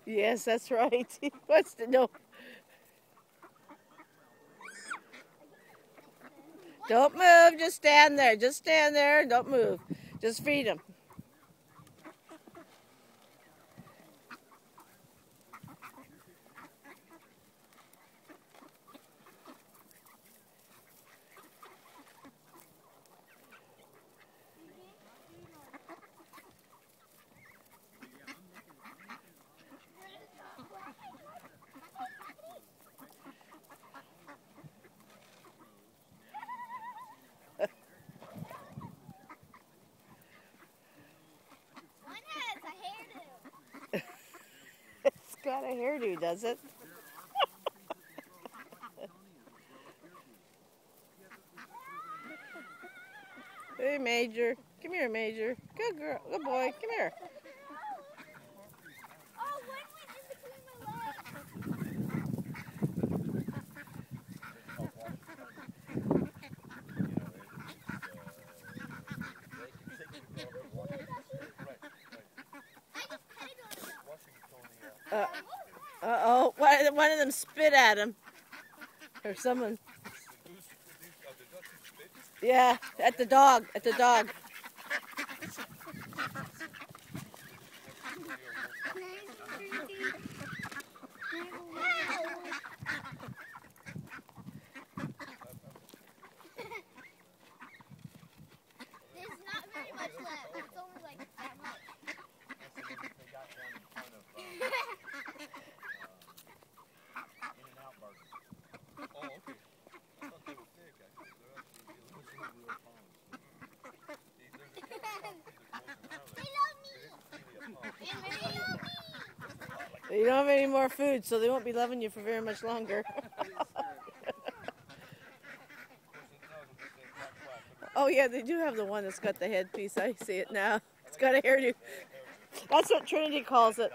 Yes, that's right. He wants to know. Don't move. Just stand there. Just stand there. Don't move. Just feed him. It's got a hairdo, does it? Hey, Major. Come here, Major. Good girl. Good boy. Come here. Uh-oh. One of them spit at him. Or someone. Yeah, at the dog. At the dog. There's not very much left. It's only like that much. Oh, okay. I thought they were thick, actually. They're actually real pounds. They love me. And they love me. You don't have any more food, so they won't be loving you for very much longer. Oh, yeah, they do have the one that's got the headpiece. I see it now. It's got a hairdo. That's what Trinity calls it.